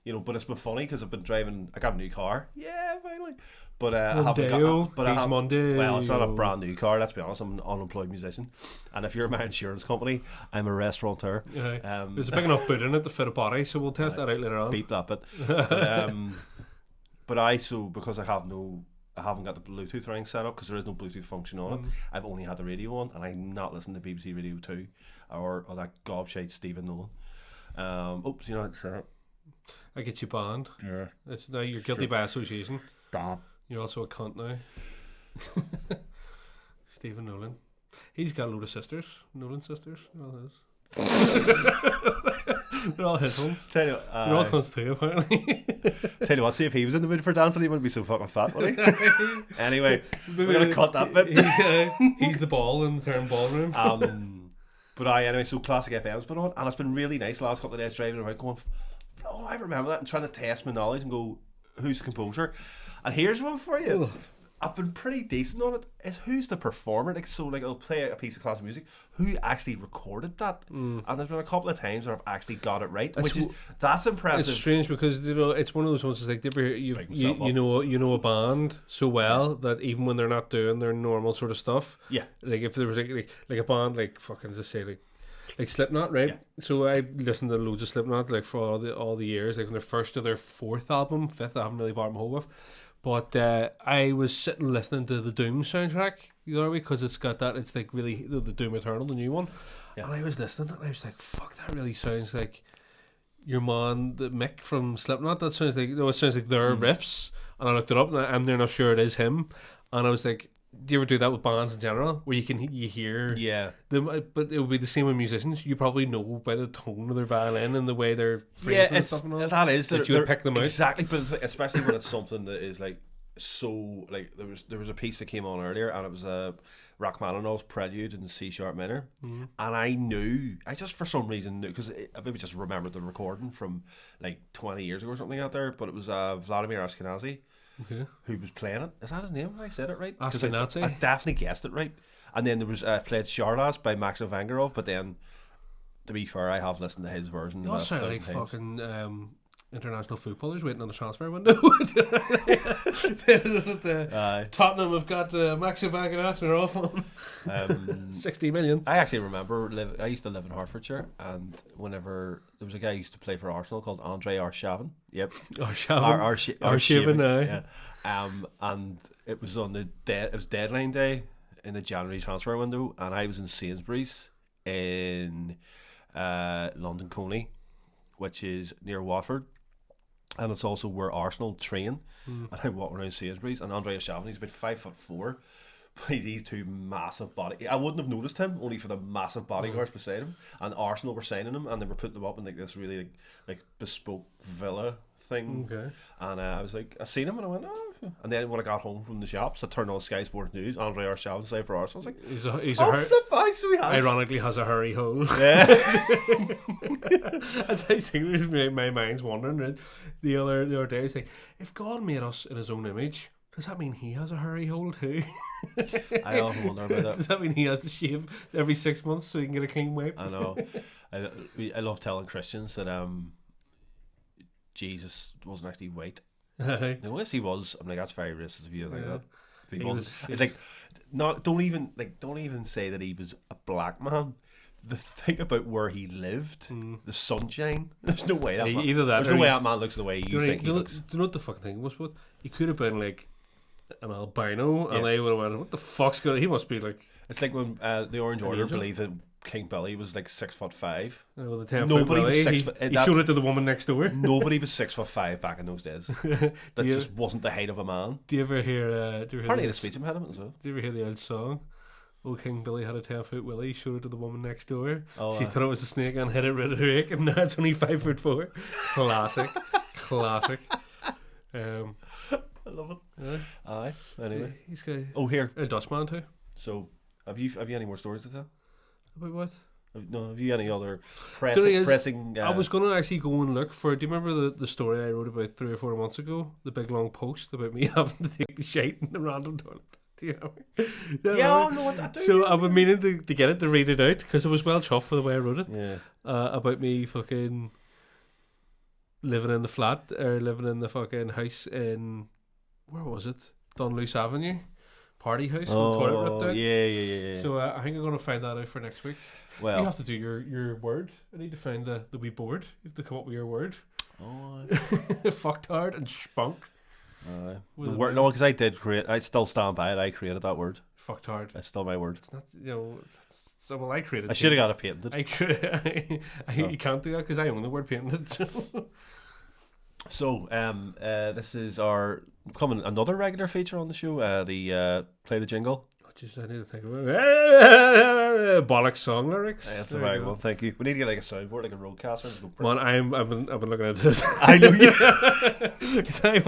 B: But it's been funny because I've been driving. I got a new car. Yeah, finally. But I haven't got. But well, it's not a brand new car. Let's be honest. I'm an unemployed musician, and if you're my insurance company, I'm a restaurateur.
A: There's a big enough boot in it to fit a body, so we'll test that out later on.
B: Beep that bit. But because I haven't got the Bluetooth ring set up because there is no Bluetooth function on it. I've only had the radio on, and I'm not listening to BBC Radio 2 or that gobshite Stephen Nolan. Oops, it's
A: I get you banned.
B: Yeah.
A: It's now you're guilty by association.
B: Damn.
A: You're also a cunt now. Stephen Nolan. He's got a load of sisters. Nolan sisters. They're all his. They're all his ones. They're all cunts too, apparently.
B: Tell you what, see if he was in the mood for dancing, he wouldn't be so fucking fat, would he? Anyway, we're going to cut that bit.
A: He's the ball in the term ballroom.
B: But anyway, so Classic FM's been on, and it's been really nice the last couple of days driving around going, oh, I remember that, and trying to test my knowledge and go, who's the composer? And here's one for you. I've been pretty decent on it. Is who's the performer? I'll play a piece of classical music. Who actually recorded that? And there's been a couple of times where I've actually got it right, that's impressive.
A: It's strange because it's one of those ones. It's like you know a band so well that even when they're not doing their normal sort of stuff, like if there was like a band like fucking just say like Slipknot, right? Yeah. So I listened to loads of Slipknot like for all the years, like from their first to their fifth album. I haven't really bought my whole with. But I was sitting listening to the Doom soundtrack the other week because it's got that. It's like really the Doom Eternal, the new one. Yeah. And I was listening and I was like, "Fuck, that really sounds like your man, the Mick from Slipknot. That sounds like it sounds like their riffs." And I looked it up and I'm not sure it is him. And I was like, do you ever do that with bands in general, where you hear them? But it would be the same with musicians. You probably know by the tone of their violin and the way they're phrasing and stuff. That you would pick them out
B: exactly. But especially when it's something that is like so like there was a piece that came on earlier, and it was a Rachmaninoff's Prelude in C sharp minor, and I just for some reason knew because I maybe just remembered the recording from like 20 years ago or something out there. But it was Vladimir Ashkenazy. Okay. Who was playing it? Is that his name? Have I said it right?
A: Ashkenazi.
B: I definitely guessed it right. And then there was played Sharlas by Maxim Vengerov. But then, to be fair, I have listened to his version.
A: You all sound like fucking international footballers waiting on the transfer window. Tottenham have got Maxim Vengerov. They're off on 60 million.
B: I actually remember I used to live in Hertfordshire, and whenever there was a guy who used to play for Arsenal called Andre Archavan. Yep,
A: Archavan.
B: Yeah. And it was on it was deadline day in the January transfer window, and I was in Sainsbury's in London Coney, which is near Watford. And it's also where Arsenal train. And I'm walking around Sainsbury's, and Andre Archavan, he's about 5'4", but he's two massive body. I wouldn't have noticed him only for the massive bodyguards beside him. And Arsenal were signing him, and they were putting him up in like this really like bespoke villa thing. Okay. And I was like, I seen him and I went, oh. And then when I got home from the shops, I turned on Sky Sports News. Andre Archavan playing for Arsenal. I was like, he
A: ironically has a hurry hole.
B: Yeah.
A: That's how things my mind's wandering. Right? The other day, I was like, if God made us in His own image, does that mean He has a hurry hole too?
B: I often wonder about that.
A: Does that mean He has to shave every 6 months so He can get a clean wipe?
B: I know. I love telling Christians that Jesus wasn't actually white. No, yes, he was. I'm like, that's very racist of you. Like that. He wasn't. It's like, don't even say that he was a black man. The thing about where he lived, the sunshine. There's no way that man. Either that. There's no way that man looks the way you think he looks.
A: Do you know what the fucking thing was? What he could have been like an albino, and they would have went, "What the fuck's going on? He must be like."
B: It's like when the Orange Order believed that King Billy was like 6'5".
A: Well, the 10-foot was 6 foot. He showed it to the woman next door.
B: Nobody was 6'5" back in those days. That just wasn't the height of a man.
A: Do you ever hear?
B: Partly the speech impediment as well.
A: Do you ever hear the old song? Old King Billy had a 10-foot willy, showed it to the woman next door.
B: Oh,
A: She thought it was a snake and hit it with a rake, and now it's only 5'4". Classic. Classic.
B: I love it.
A: Yeah.
B: Aye. Anyway.
A: He's got
B: Oh, here.
A: a Dutchman too.
B: So, have you any more stories to tell?
A: About what?
B: No, have you any other
A: The thing is,
B: pressing?
A: I was going to actually go and look for. Do you remember the story I wrote about 3 or 4 months ago? The big long post about me having to take the shite in the random toilet. Do you know?
B: Yeah, no, I do.
A: So I've been meaning to get it to read it out because it was well chuffed for the way I wrote it.
B: Yeah.
A: About me fucking living in the flat or living in the fucking house in where was it? Dunluce Avenue, party house. With the toilet ripped out.
B: Yeah.
A: So I think I'm going to find that out for next week.
B: Well,
A: you have to do your word. I need to find the wee board. You have to come up with your word.
B: oh,
A: Fucked hard and spunk.
B: the word. No, because I did create. I still stand by it. I created that word.
A: Fucked hard.
B: It's still my word.
A: It's not, so well, I created.
B: I should have got it patented.
A: You can't do that because I own the word patented.
B: So, this is our becoming another regular feature on the show. The play the jingle.
A: Just I need to think about bollocks song lyrics.
B: That's the right one. Thank you. We need to get like a soundboard, like a roadcaster.
A: Man, I've been looking at this.
B: I know you.
A: Because I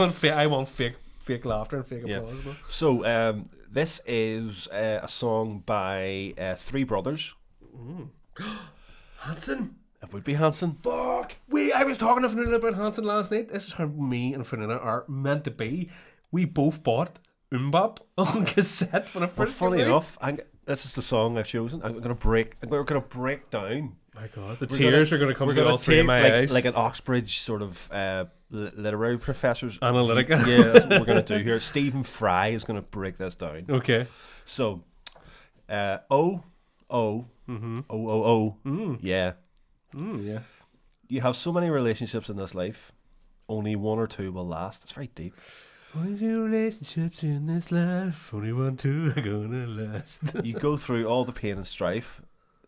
A: want fake laughter and fake applause. Yeah.
B: So, this is a song by 3 brothers.
A: Hanson.
B: It would be Hanson.
A: Fuck. I was talking to Fernanda about Hanson last night. This is how me and Fernanda are meant to be. We both bought MMMMMM on cassette when I first
B: funny enough, this is the song I've chosen. We're gonna break down.
A: My God, the tears are gonna come to all 3 of my eyes.
B: Like an Oxbridge sort of literary professor's
A: Analytica.
B: Yeah, that's what we're gonna do here. Stephen Fry is gonna break this down.
A: Okay.
B: So, yeah.
A: Yeah.
B: You have so many relationships in this life, only 1 or 2 will last. It's very deep.
A: Only 2 relationships in this life, only 1, 2 are gonna last.
B: You go through all the pain and strife,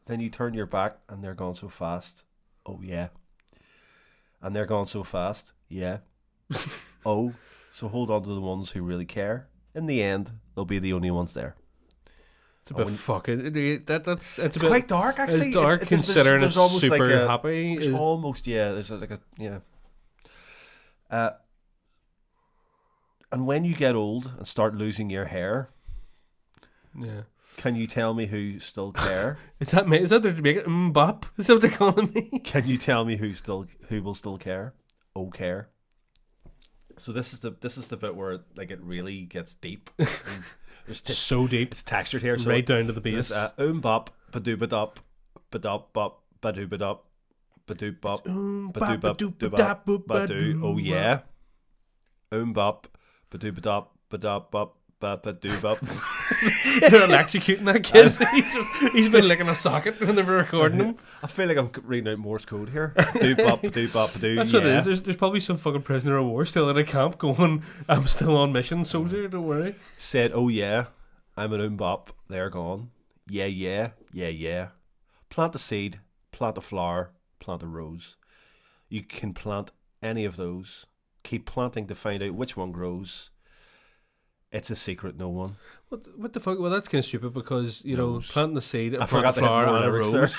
B: then you turn your back and they're gone so fast. Oh yeah. And they're gone so fast. Yeah. Oh, so hold on to the ones who really care. In the end, they'll be the only ones there.
A: It's a bit fucking. It's
B: a bit, quite dark, actually.
A: It's dark considering it's super
B: like
A: happy.
B: There's almost, yeah. There's like a, yeah. And when you get old and start losing your hair,
A: yeah.
B: Can you tell me who still care?
A: Is that they're making MMMMMM? Is that what they're calling me?
B: Can you tell me who will still care? Oh, care. So this is the bit where it really gets deep. It's
A: so deep.
B: It's textured here, so
A: right down to the base.
B: Bop, badoo badop, badop bop, badoo badop, badoo bop, badoo bop, badoo. Oh yeah. Bop, badoo badop, badop bop. Badoo bop.
A: They're electrocuting that kid. He's been licking a socket when they were recording him.
B: I feel like I'm reading out Morse code here. Badoo bop, badoo bop, badoo.
A: That's what it is. There's probably some fucking prisoner of war still in a camp going, I'm still on mission, soldier, don't worry.
B: Said, oh yeah, I'm an bop. They're gone. Yeah. Plant a seed, plant a flower, plant a rose. You can plant any of those. Keep planting to find out which one grows. It's a secret no one.
A: What the fuck? Well, that's kind of stupid because, planting the seed and
B: I
A: planting
B: forgot
A: the flower and a rose.
B: There.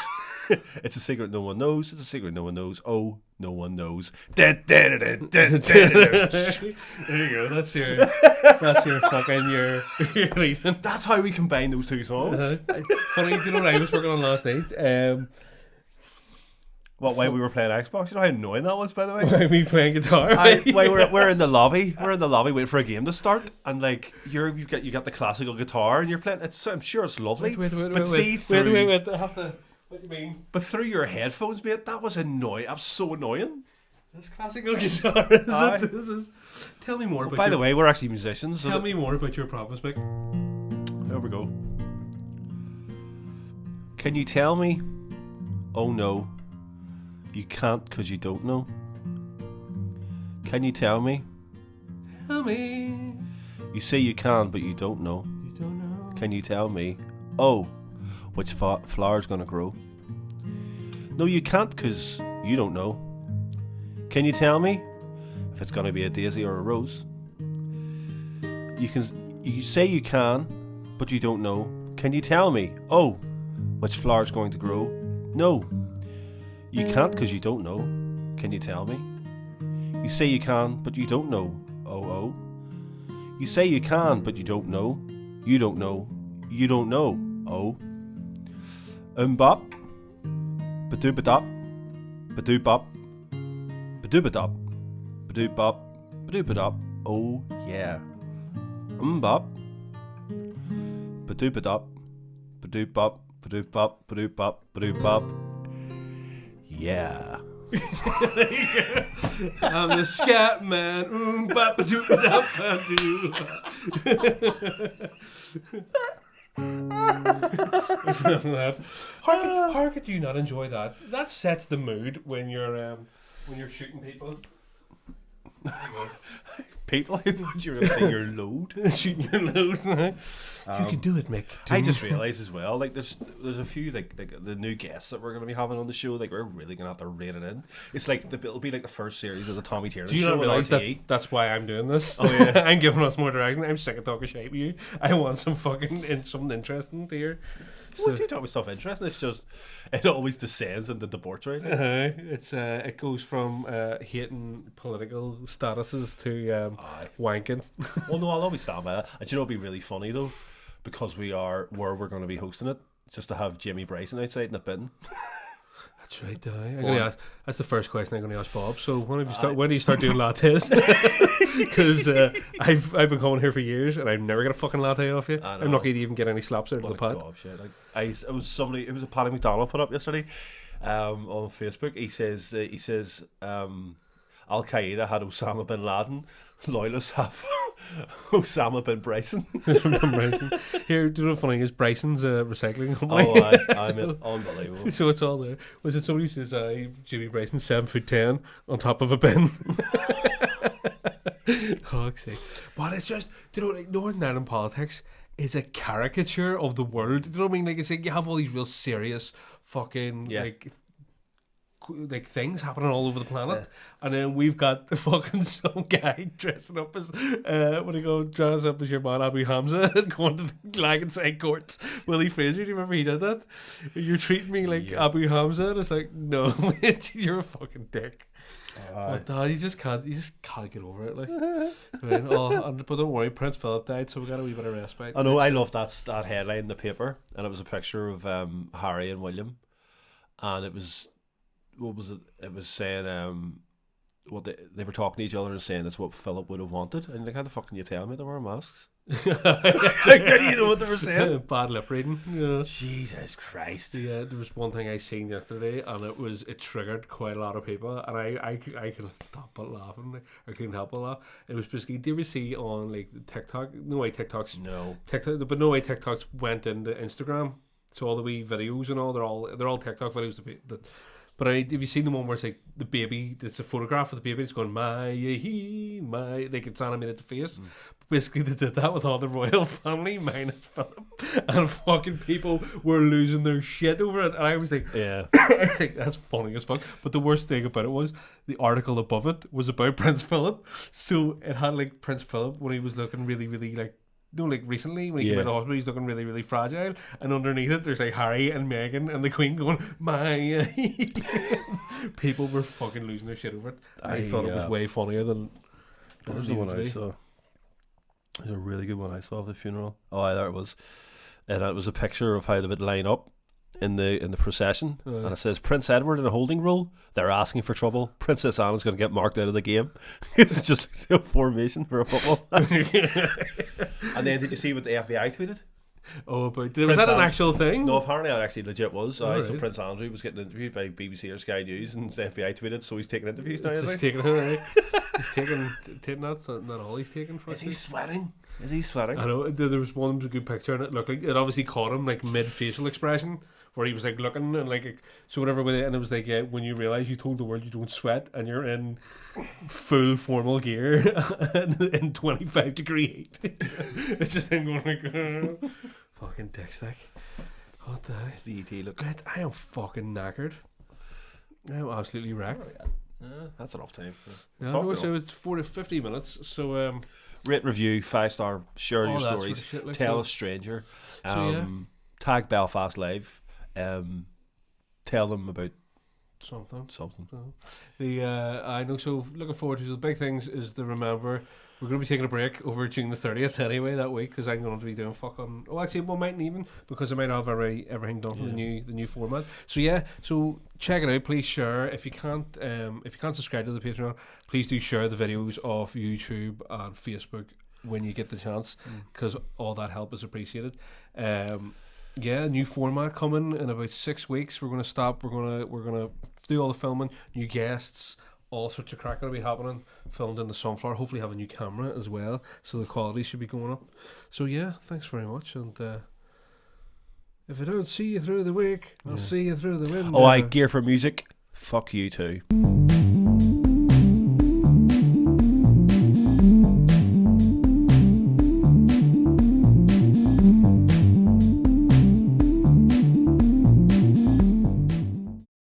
B: It's a secret no one knows. It's a secret no one knows. Oh, no one knows. There you
A: go. That's your fucking your reason.
B: That's how we combine those 2 songs.
A: Funny, do you know what I was working on last night?
B: While we were playing Xbox, you know how annoying that was, by the way.
A: While we playing guitar,
B: we're in the lobby. We're in the lobby waiting for a game to start, and like you got the classical guitar, and you're playing. I'm sure it's lovely. Wait,
A: I have to. What do you mean?
B: But through your headphones, mate, that was annoying. I'm so annoying.
A: This classical guitar, is it? Tell me more.
B: By the way, we're actually musicians.
A: Tell me more about your problems, Mick.
B: There we go. Can you tell me? Oh no. You can't because you don't know. Can you tell me?
A: Tell me.
B: You say you can, but you don't know.
A: You don't know.
B: Can you tell me? Oh, which flower's gonna grow? No, you can't because you don't know. Can you tell me if it's gonna be a daisy or a rose? You say you can, but you don't know. Can you tell me, oh, which flower's going to grow? No. You can't because you don't know. Can you tell me? You say you can, but you don't know. Oh. You say you can, but you don't know. You don't know. You don't know. Oh. Bop. Ba-doo-ba-dop. Ba-doo-bop. Ba-doo-ba-dop. Ba-doo-bop. Ba-doo-ba-dop. Oh, yeah. Bop. Ba-doo-ba-dop. Ba-doo-bop. Ba-doo-bop. Ba-doo-bop. Ba-doo-bop. Yeah.
A: I'm the scat man. Ba-ba-doo-ba-dop-ba-doo. How could you not enjoy that? That sets the mood when you're shooting people.
B: People, I thought you were saying your load.
A: Shooting your load. You can do it, Mick.
B: I just realised as well, like there's a few like the new guests that we're going to be having on the show. Like we're really going to have to rein it in. It's like it'll be like the first series of the Tommy Tiernan show.
A: Do you not realise that that's why I'm doing this? Oh yeah, I'm giving us more direction. I'm sick of talking shit with you. I want some fucking something interesting to hear.
B: So, what do you talk about stuff interesting? It's just it always descends into debauchery.
A: It goes from hating political statuses to wanking.
B: Well, no, I'll always stand by that. And you know, it'll be really funny though, because we're going to be hosting it, just to have Jimmy Bryson outside in a bin.
A: That's right, I'm going to ask. That's the first question I'm going to ask Bob. So when do you start doing lattes? Because I've been coming here for years and I've never got a fucking latte off you. I'm not going to even get any slaps out of the pot.
B: Shit. It was a Paddy McDonald put up yesterday on Facebook. He says Al Qaeda had Osama bin Laden, loyalists have Osama bin Bryson.
A: Here, do you know what funny is? Bryson's a recycling company.
B: I mean, unbelievable.
A: So it's all there. Was it somebody says Jimmy Bryson 7'10" on top of a bin? Fuck's sake. But it's just, do you know, like Northern Ireland politics is a caricature of the world. Do you know what I mean? Like it's like you have all these real serious fucking like things happening all over the planet, and then we've got the fucking some guy dressing up as dress up as your man Abu Hamza and going to the Glagenside courts. Willie Fraser, do you remember he did that? You're treating me like Abu Hamza, and it's like, no, you're a fucking dick. But you just can't get over it, like. But don't worry, Prince Philip died, so we got a wee bit of respite.
B: I know, I love that headline in the paper, and it was a picture of Harry and William, and it was. What was it? It was saying what they were talking to each other and saying it's what Philip would have wanted. And like, how the fuck can you tell me they wear masks? Like, how do you know what they were saying?
A: Bad lip reading. Yeah.
B: Jesus Christ.
A: Yeah, there was one thing I seen yesterday, and it triggered quite a lot of people, and I couldn't stop but laughing. Like, I couldn't help but laugh. It was basically, do you ever see on like TikTok? But no way TikToks went into Instagram. So all the wee videos and all, they're all TikTok videos that. But have you seen the one where it's like the baby? It's a photograph of the baby. It's going my, like it's animated the face. Basically, they did that with all the royal family minus Philip, and fucking people were losing their shit over it. And I was like, I think that's funny as fuck. But the worst thing about it was the article above it was about Prince Philip. So it had like Prince Philip when he was looking really, really like. No, like recently when he came out of the hospital, he's looking really, really fragile, and underneath it there's like Harry and Meghan and the Queen going, my. People were fucking losing their shit over it. I thought it was way funnier than.
B: There's the one I saw. There's a really good one I saw of the funeral. Oh, there it was, and it was a picture of how they would line up in the procession, and it says Prince Edward in a holding role. They're asking for trouble. Princess Anne's going to get marked out of the game. It's just a formation for a football. And then did you see what the FBI tweeted?
A: Oh, but was that an actual thing?
B: No, apparently that actually legit was. So Prince Andrew was getting interviewed by BBC or Sky News, and the FBI tweeted, so he's taking interviews now.
A: He's taking it, right? He's taking that's not all he's taking for.
B: Is he sweating? Is he sweating?
A: I know. There was one a good picture, and it looked like it obviously caught him like mid facial expression, where he was like looking and like so whatever with it, and it was like when you realise you told the world you don't sweat and you're in full formal gear in 25-degree heat. It's just him going like fucking dick stick. What the heck?
B: It's the ET look.
A: I am fucking knackered. I am absolutely wrecked.
B: That's enough time.
A: So it's 40-50 minutes. So
B: rate, review, 5-star, share your stories,
A: sort of shit, like
B: tell
A: so.
B: a stranger.
A: So
B: tag Belfast Live. Tell them about
A: something. I know. So looking forward to the big things is to remember. We're going to be taking a break over June the 30th anyway that week because I'm going to be doing fucking. Oh, actually, we mightn't even because I might have everything done for the new format. So yeah, so check it out. Please share if you can't subscribe to the Patreon. Please do share the videos of YouTube and Facebook when you get the chance because all that help is appreciated. New format coming in about 6 weeks. We're going to stop. We're going to do all the filming, new guests. All sorts of crack going to be happening, filmed in the sunflower. Hopefully have a new camera as well, so the quality should be going up. So yeah, thanks very much, and if I don't see you through the week, I'll see you through the window.
B: Oh, I gear for music. Fuck you too.